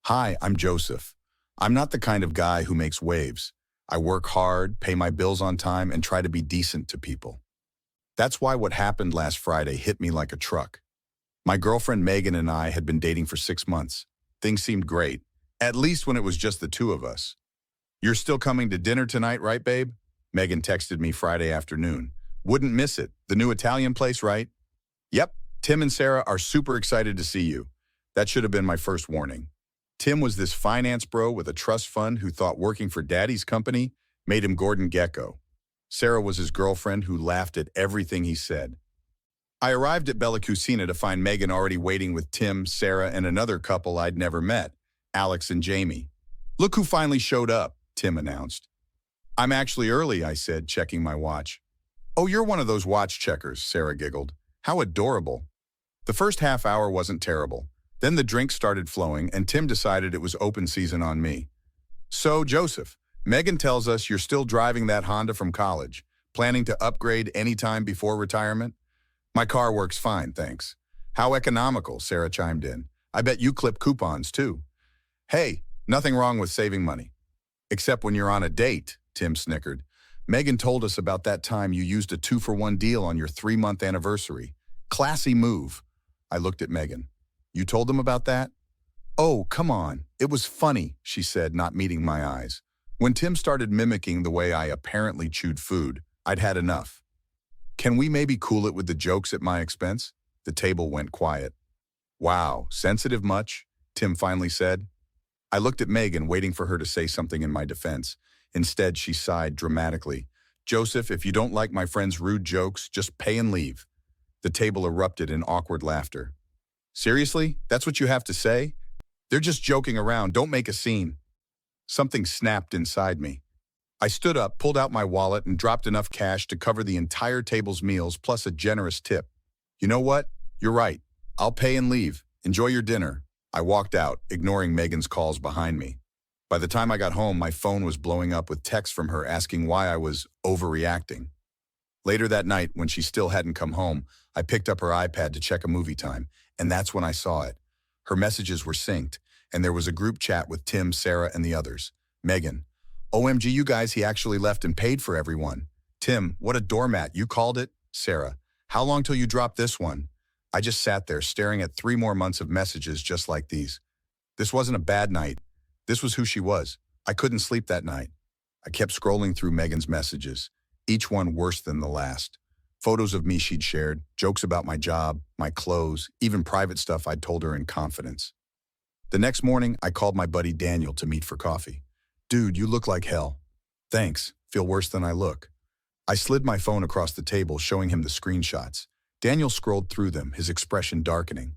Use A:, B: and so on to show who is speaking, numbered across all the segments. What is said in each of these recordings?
A: Hi, I'm Joseph. I'm not the kind of guy who makes waves. I work hard, pay my bills on time, and try to be decent to people. That's why what happened last Friday hit me like a truck. My girlfriend Megan and I had been dating for 6 months. Things seemed great, at least when it was just the two of us. You're still coming to dinner tonight, right, babe? Megan texted me Friday afternoon. Wouldn't miss it. The new Italian place, right? Yep, Tim and Sarah are super excited to see you. That should have been my first warning. Tim was this finance bro with a trust fund who thought working for daddy's company made him Gordon Gekko. Sarah was his girlfriend who laughed at everything he said. I arrived at Bella Cucina to find Megan already waiting with Tim, Sarah, and another couple I'd never met, Alex and Jamie. Look who finally showed up, Tim announced. I'm actually early, I said, checking my watch. Oh, you're one of those watch checkers, Sarah giggled. How adorable. The first half hour wasn't terrible. Then the drinks started flowing, and Tim decided it was open season on me. So, Joseph, Megan tells us you're still driving that Honda from college, planning to upgrade anytime before retirement? My car works fine, thanks. How economical, Sarah chimed in. I bet you clip coupons, too. Hey, nothing wrong with saving money. Except when you're on a date, Tim snickered. Megan told us about that time you used a 2-for-1 deal on your 3-month anniversary. Classy move. I looked at Megan. You told them about that? Oh, come on. It was funny, she said, not meeting my eyes. When Tim started mimicking the way I apparently chewed food, I'd had enough. Can we maybe cool it with the jokes at my expense? The table went quiet. Wow, sensitive much? Tim finally said. I looked at Megan, waiting for her to say something in my defense. Instead, she sighed dramatically. Joseph, if you don't like my friend's rude jokes, just pay and leave. The table erupted in awkward laughter. Seriously? That's what you have to say? They're just joking around. Don't make a scene. Something snapped inside me. I stood up, pulled out my wallet, and dropped enough cash to cover the entire table's meals plus a generous tip. You know what? You're right. I'll pay and leave. Enjoy your dinner. I walked out, ignoring Megan's calls behind me. By the time I got home, my phone was blowing up with texts from her asking why I was overreacting. Later that night, when she still hadn't come home, I picked up her iPad to check a movie time, and that's when I saw it. Her messages were synced, and there was a group chat with Tim, Sarah, and the others. Megan, OMG, you guys, he actually left and paid for everyone. Tim, what a doormat, you called it? Sarah, how long till you drop this one? I just sat there staring at 3 more months of messages just like these. This wasn't a bad night. This was who she was. I couldn't sleep that night. I kept scrolling through Megan's messages, each one worse than the last. Photos of me she'd shared, jokes about my job, my clothes, even private stuff I'd told her in confidence. The next morning, I called my buddy Daniel to meet for coffee. Dude, you look like hell. Thanks. Feel worse than I look. I slid my phone across the table, showing him the screenshots. Daniel scrolled through them, his expression darkening.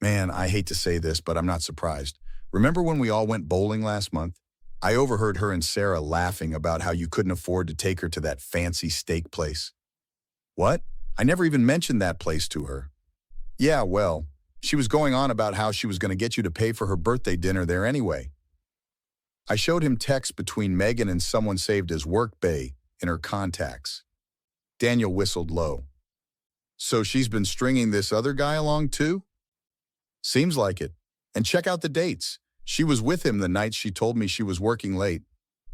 A: Man, I hate to say this, but I'm not surprised. Remember when we all went bowling last month? I overheard her and Sarah laughing about how you couldn't afford to take her to that fancy steak place. What? I never even mentioned that place to her. Yeah, well, she was going on about how she was going to get you to pay for her birthday dinner there anyway. I showed him texts between Megan and someone saved as Work Bay in her contacts. Daniel whistled low. So she's been stringing this other guy along too? Seems like it. And check out the dates. She was with him the night she told me she was working late.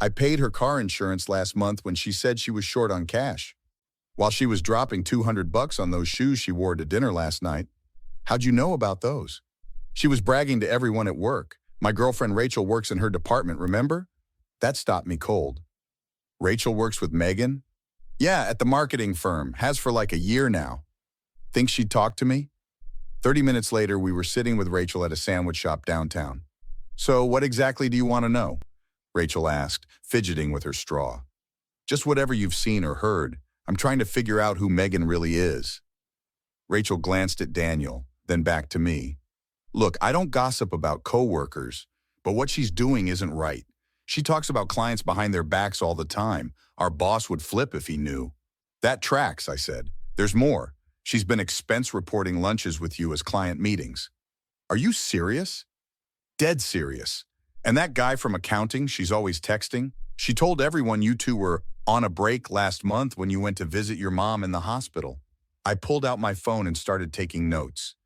A: I paid her car insurance last month when she said she was short on cash. While she was dropping $200 on those shoes she wore to dinner last night. How'd you know about those? She was bragging to everyone at work. My girlfriend Rachel works in her department, remember? That stopped me cold. Rachel works with Megan? Yeah, at the marketing firm. Has for like a year now. Think she'd talk to me? 30 minutes later, we were sitting with Rachel at a sandwich shop downtown. So what exactly do you want to know? Rachel asked, fidgeting with her straw. Just whatever you've seen or heard. I'm trying to figure out who Megan really is. Rachel glanced at Daniel, then back to me. Look, I don't gossip about coworkers, but what she's doing isn't right. She talks about clients behind their backs all the time. Our boss would flip if he knew. That tracks, I said. There's more. She's been expense reporting lunches with you as client meetings. Are you serious? Dead serious. And that guy from accounting she's always texting, she told everyone you two were on a break last month when you went to visit your mom in the hospital. I pulled out my phone and started taking notes.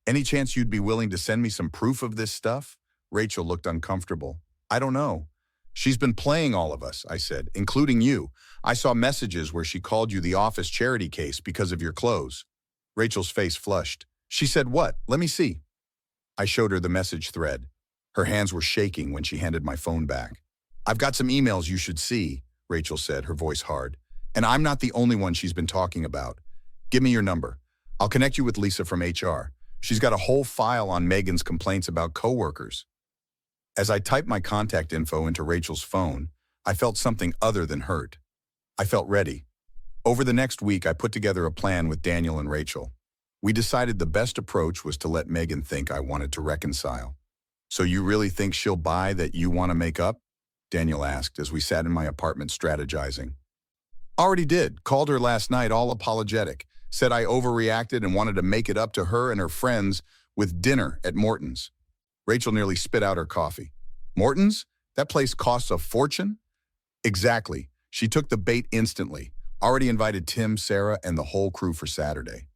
A: Any chance you'd be willing to send me some proof of this stuff? Rachel looked uncomfortable. I don't know. She's been playing all of us, I said, including you. I saw messages where she called you the office charity case because of your clothes. Rachel's face flushed. She said, "What? Let me see." I showed her the message thread. Her hands were shaking when she handed my phone back. "I've got some emails you should see," Rachel said, her voice hard. "And I'm not the only one she's been talking about. Give me your number. I'll connect you with Lisa from HR. She's got a whole file on Megan's complaints about coworkers." As I typed my contact info into Rachel's phone, I felt something other than hurt. I felt ready. Over the next week, I put together a plan with Daniel and Rachel. We decided the best approach was to let Megan think I wanted to reconcile. "So you really think she'll buy that you want to make up?" Daniel asked as we sat in my apartment strategizing. "Already did. Called her last night all apologetic. Said I overreacted and wanted to make it up to her and her friends with dinner at Morton's." Rachel nearly spit out her coffee. "Morton's? That place costs a fortune?" "Exactly. She took the bait instantly. Already invited Tim, Sarah, and the whole crew for Saturday."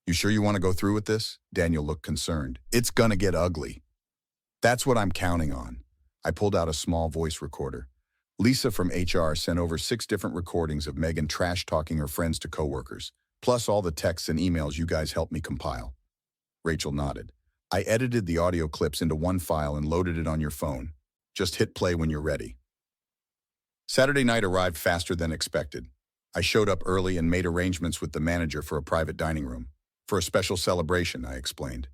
A: "You sure you want to go through with this?" Daniel looked concerned. "It's gonna get ugly." "That's what I'm counting on." I pulled out a small voice recorder. Lisa from HR sent over 6 different recordings of Megan trash-talking her friends to coworkers, plus all the texts and emails you guys helped me compile. Rachel nodded. "I edited the audio clips into one file and loaded it on your phone. Just hit play when you're ready." Saturday night arrived faster than expected. I showed up early and made arrangements with the manager for a private dining room. "For a special celebration," I explained.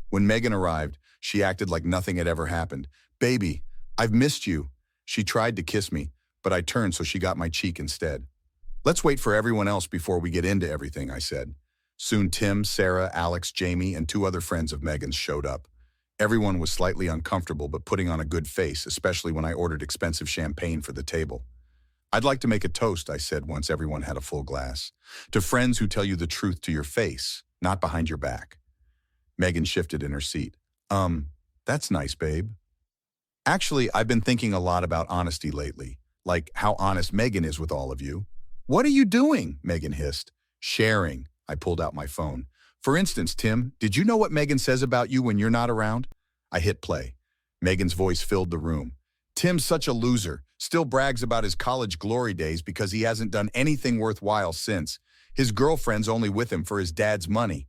A: When Megan arrived, she acted like nothing had ever happened. "Baby, I've missed you." She tried to kiss me, but I turned so she got my cheek instead. "Let's wait for everyone else before we get into everything," I said. Soon Tim, Sarah, Alex, Jamie, and 2 other friends of Megan's showed up. Everyone was slightly uncomfortable but putting on a good face, especially when I ordered expensive champagne for the table. "I'd like to make a toast," I said once everyone had a full glass. "To friends who tell you the truth to your face, not behind your back." Megan shifted in her seat. That's nice, babe." "Actually, I've been thinking a lot about honesty lately, like how honest Megan is with all of you." "What are you doing?" Megan hissed. "Sharing." I pulled out my phone. "For instance, Tim, did you know what Megan says about you when you're not around?" I hit play. Megan's voice filled the room. "Tim's such a loser. Still brags about his college glory days because he hasn't done anything worthwhile since. His girlfriend's only with him for his dad's money."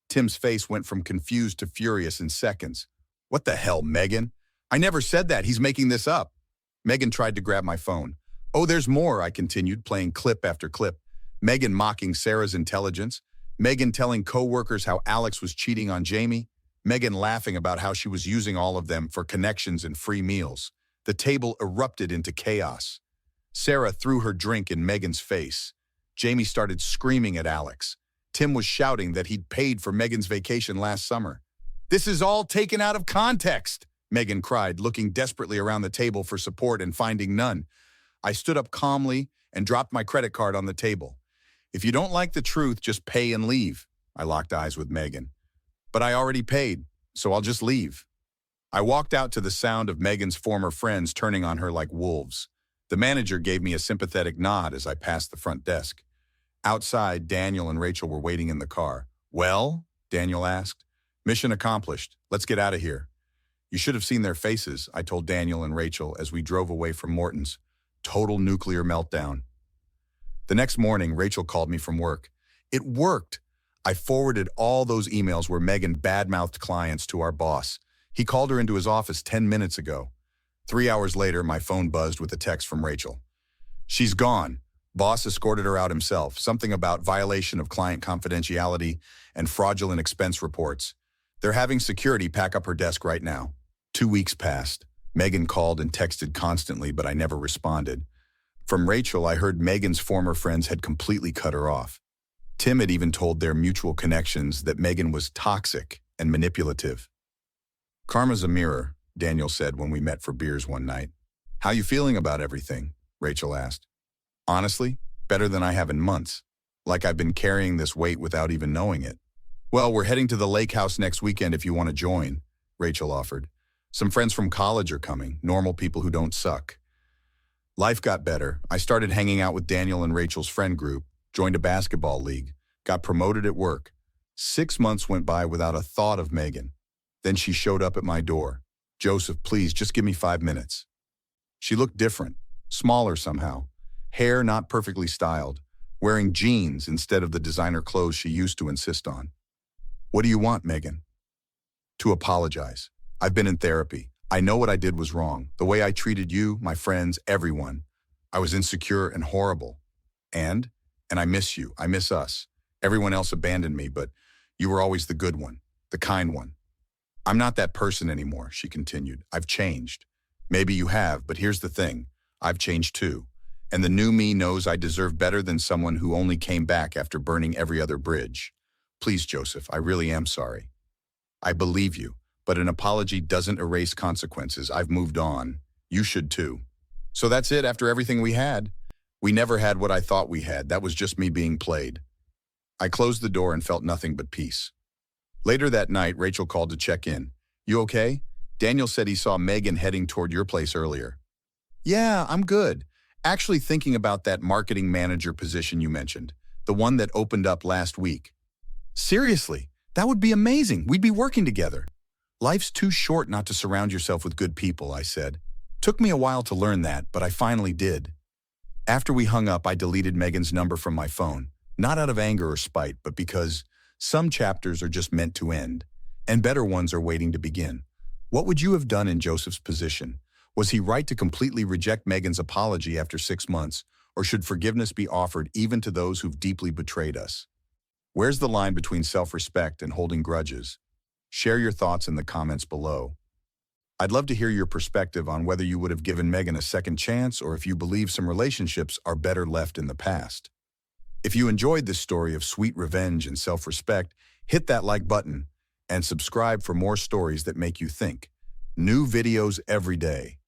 A: Tim's face went from confused to furious in seconds. "What the hell, Megan? I never said that. He's making this up." Megan tried to grab my phone. "Oh, there's more," I continued, playing clip after clip. Megan mocking Sarah's intelligence. Megan telling coworkers how Alex was cheating on Jamie. Megan laughing about how she was using all of them for connections and free meals. The table erupted into chaos. Sarah threw her drink in Megan's face. Jamie started screaming at Alex. Tim was shouting that he'd paid for Megan's vacation last summer. "This is all taken out of context," Megan cried, looking desperately around the table for support and finding none. I stood up calmly and dropped my credit card on the table. "If you don't like the truth, just pay and leave." I locked eyes with Megan. "But I already paid, so I'll just leave." I walked out to the sound of Megan's former friends turning on her like wolves. The manager gave me a sympathetic nod as I passed the front desk. Outside, Daniel and Rachel were waiting in the car. "Well?" Daniel asked. "Mission accomplished. Let's get out of here." "You should have seen their faces," I told Daniel and Rachel as we drove away from Morton's. Total nuclear meltdown. The next morning, Rachel called me from work. "It worked." I forwarded all those emails where Megan badmouthed clients to our boss. He called her into his office 10 minutes ago. 3 hours later, my phone buzzed with a text from Rachel. "She's gone. Boss escorted her out himself. Something about violation of client confidentiality and fraudulent expense reports. They're having security pack up her desk right now." 2 weeks passed. Megan called and texted constantly, but I never responded. From Rachel, I heard Megan's former friends had completely cut her off. Tim had even told their mutual connections that Megan was toxic and manipulative. "Karma's a mirror," Daniel said when we met for beers one night. "How you feeling about everything?" Rachel asked. "Honestly, better than I have in months. Like I've been carrying this weight without even knowing it." "Well, we're heading to the lake house next weekend if you want to join," Rachel offered. "Some friends from college are coming, normal people who don't suck." Life got better. I started hanging out with Daniel and Rachel's friend group, joined a basketball league, got promoted at work. 6 months went by without a thought of Megan. Then she showed up at my door. Joseph, please, just give me 5 minutes. She looked different, smaller somehow, hair not perfectly styled, wearing jeans instead of the designer clothes she used to insist on. What do you want, Megan? To apologize. I've been in therapy. I know what I did was wrong. The way I treated you, my friends, everyone. I was insecure and horrible. And I miss you. I miss us. Everyone else abandoned me, but you were always the good one, the kind one. I'm not that person anymore, she continued. I've changed. Maybe you have, but here's the thing. I've changed too. And the new me knows I deserve better than someone who only came back after burning every other bridge. Please, Joseph, I really am sorry. I believe you, but an apology doesn't erase consequences. I've moved on. You should too. So that's it after everything we had. We never had what I thought we had. That was just me being played. I closed the door and felt nothing but peace. Later that night, Rachel called to check in. You okay? Daniel said he saw Megan heading toward your place earlier. Yeah, I'm good. Actually thinking about that marketing manager position you mentioned, the one that opened up last week. Seriously, that would be amazing. We'd be working together. Life's too short not to surround yourself with good people, I said. Took me a while to learn that, but I finally did. After we hung up, I deleted Megan's number from my phone, not out of anger or spite, but because some chapters are just meant to end, and better ones are waiting to begin. What would you have done in Joseph's position? Was he right to completely reject Megan's apology after 6 months, or should forgiveness be offered even to those who've deeply betrayed us? Where's the line between self-respect and holding grudges? Share your thoughts in the comments below. I'd love to hear your perspective on whether you would have given Megan a second chance or if you believe some relationships are better left in the past. If you enjoyed this story of sweet revenge and self-respect, hit that like button and subscribe for more stories that make you think. New videos every day.